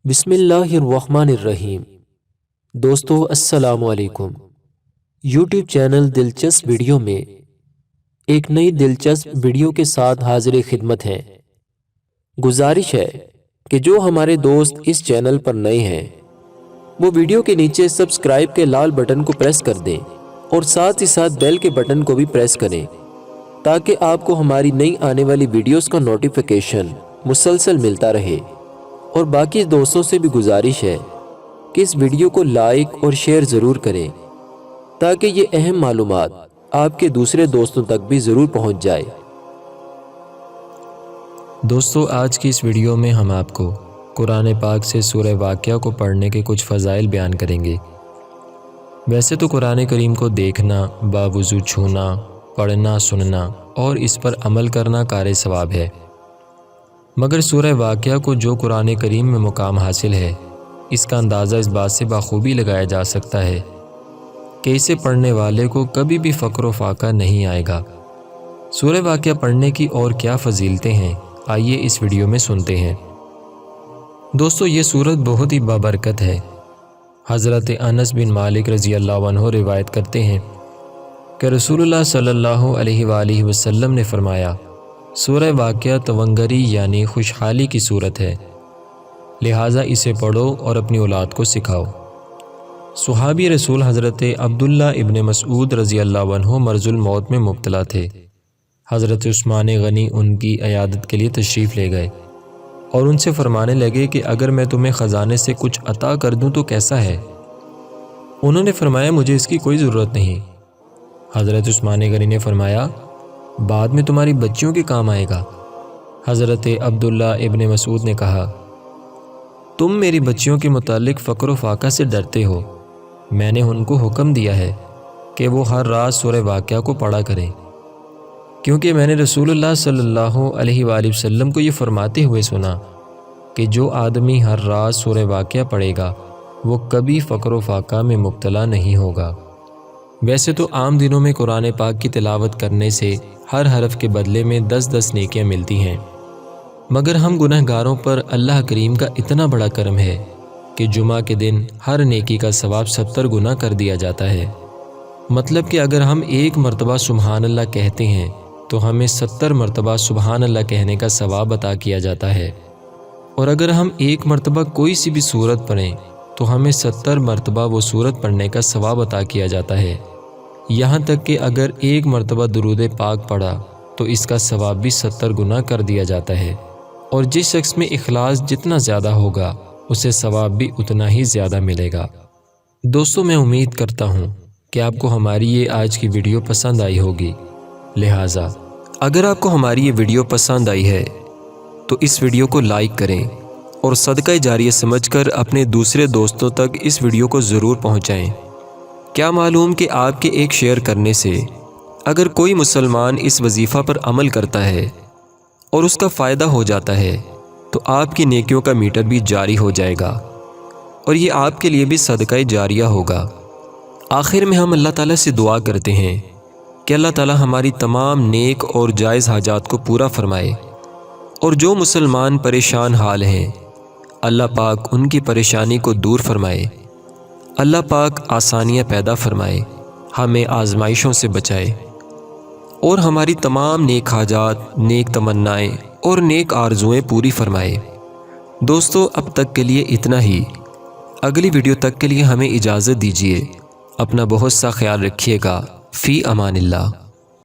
بسم اللہ الرحمن الرحیم۔ دوستو السلام علیکم۔ یوٹیوب چینل دلچسپ ویڈیو میں ایک نئی دلچسپ ویڈیو کے ساتھ حاضر خدمت ہیں۔ گزارش ہے کہ جو ہمارے دوست اس چینل پر نئے ہیں وہ ویڈیو کے نیچے سبسکرائب کے لال بٹن کو پریس کر دیں اور ساتھ ہی ساتھ بیل کے بٹن کو بھی پریس کریں تاکہ آپ کو ہماری نئی آنے والی ویڈیوز کا نوٹیفیکیشن مسلسل ملتا رہے۔ اور باقی دوستوں سے بھی گزارش ہے کہ اس ویڈیو کو لائک اور شیئر ضرور کریں تاکہ یہ اہم معلومات آپ کے دوسرے دوستوں تک بھی ضرور پہنچ جائے۔ دوستو آج کی اس ویڈیو میں ہم آپ کو قرآن پاک سے سورہ واقعہ کو پڑھنے کے کچھ فضائل بیان کریں گے۔ ویسے تو قرآن کریم کو دیکھنا، باوضو چھونا، پڑھنا، سننا اور اس پر عمل کرنا کار ثواب ہے، مگر سورہ واقعہ کو جو قرآن کریم میں مقام حاصل ہے اس کا اندازہ اس بات سے بخوبی لگایا جا سکتا ہے کہ اسے پڑھنے والے کو کبھی بھی فقر و فاقہ نہیں آئے گا۔ سورہ واقعہ پڑھنے کی اور کیا فضیلتیں ہیں، آئیے اس ویڈیو میں سنتے ہیں۔ دوستو یہ سورت بہت ہی بابرکت ہے۔ حضرت انس بن مالک رضی اللہ عنہ روایت کرتے ہیں کہ رسول اللہ صلی اللہ علیہ وآلہ وسلم نے فرمایا، سورہ واقعہ تونگری یعنی خوشحالی کی صورت ہے، لہٰذا اسے پڑھو اور اپنی اولاد کو سکھاؤ۔ صحابی رسول حضرت عبداللہ ابن مسعود رضی اللہ عنہ مرض الموت میں مبتلا تھے۔ حضرت عثمان غنی ان کی عیادت کے لیے تشریف لے گئے اور ان سے فرمانے لگے کہ اگر میں تمہیں خزانے سے کچھ عطا کر دوں تو کیسا ہے؟ انہوں نے فرمایا مجھے اس کی کوئی ضرورت نہیں۔ حضرت عثمان غنی نے فرمایا بعد میں تمہاری بچیوں کے کام آئے گا۔ حضرت عبداللہ ابن مسعود نے کہا تم میری بچیوں کے متعلق فقر و فاقہ سے ڈرتے ہو، میں نے ان کو حکم دیا ہے کہ وہ ہر رات سورہ واقعہ کو پڑھا کریں، کیونکہ میں نے رسول اللہ صلی اللہ علیہ وآلہ وسلم کو یہ فرماتے ہوئے سنا کہ جو آدمی ہر رات سورہ واقعہ پڑھے گا وہ کبھی فقر و فاقہ میں مبتلا نہیں ہوگا۔ ویسے تو عام دنوں میں قرآن پاک کی تلاوت کرنے سے ہر حرف کے بدلے میں 10 نیکیاں ملتی ہیں، مگر ہم گناہ گاروں پر اللہ کریم کا اتنا بڑا کرم ہے کہ جمعہ کے دن ہر نیکی کا ثواب 70 گنا کر دیا جاتا ہے۔ مطلب کہ اگر ہم ایک مرتبہ سبحان اللہ کہتے ہیں تو ہمیں 70 مرتبہ سبحان اللہ کہنے کا ثواب عطا کیا جاتا ہے، اور اگر ہم ایک مرتبہ کوئی سی بھی سورت پڑھیں تو ہمیں 70 مرتبہ وہ سورت پڑھنے کا ثواب عطا کیا جاتا ہے۔ یہاں تک کہ اگر ایک مرتبہ درود پاک پڑھا تو اس کا ثواب بھی 70 گنا کر دیا جاتا ہے، اور جس شخص میں اخلاص جتنا زیادہ ہوگا اسے ثواب بھی اتنا ہی زیادہ ملے گا۔ دوستو میں امید کرتا ہوں کہ آپ کو ہماری یہ آج کی ویڈیو پسند آئی ہوگی، لہٰذا اگر آپ کو ہماری یہ ویڈیو پسند آئی ہے تو اس ویڈیو کو لائک کریں اور صدقہ جاریہ سمجھ کر اپنے دوسرے دوستوں تک اس ویڈیو کو ضرور پہنچائیں۔ کیا معلوم کہ آپ کے ایک شیئر کرنے سے اگر کوئی مسلمان اس وظیفہ پر عمل کرتا ہے اور اس کا فائدہ ہو جاتا ہے تو آپ کی نیکیوں کا میٹر بھی جاری ہو جائے گا اور یہ آپ کے لیے بھی صدقہ جاریہ ہوگا۔ آخر میں ہم اللہ تعالیٰ سے دعا کرتے ہیں کہ اللہ تعالیٰ ہماری تمام نیک اور جائز حاجات کو پورا فرمائے، اور جو مسلمان پریشان حال ہیں اللہ پاک ان کی پریشانی کو دور فرمائے، اللہ پاک آسانیاں پیدا فرمائے، ہمیں آزمائشوں سے بچائے، اور ہماری تمام نیک حاجات، نیک تمنائیں اور نیک آرزوئیں پوری فرمائے۔ دوستو اب تک کے لیے اتنا ہی، اگلی ویڈیو تک کے لیے ہمیں اجازت دیجیے۔ اپنا بہت سا خیال رکھیے گا۔ فی امان اللہ۔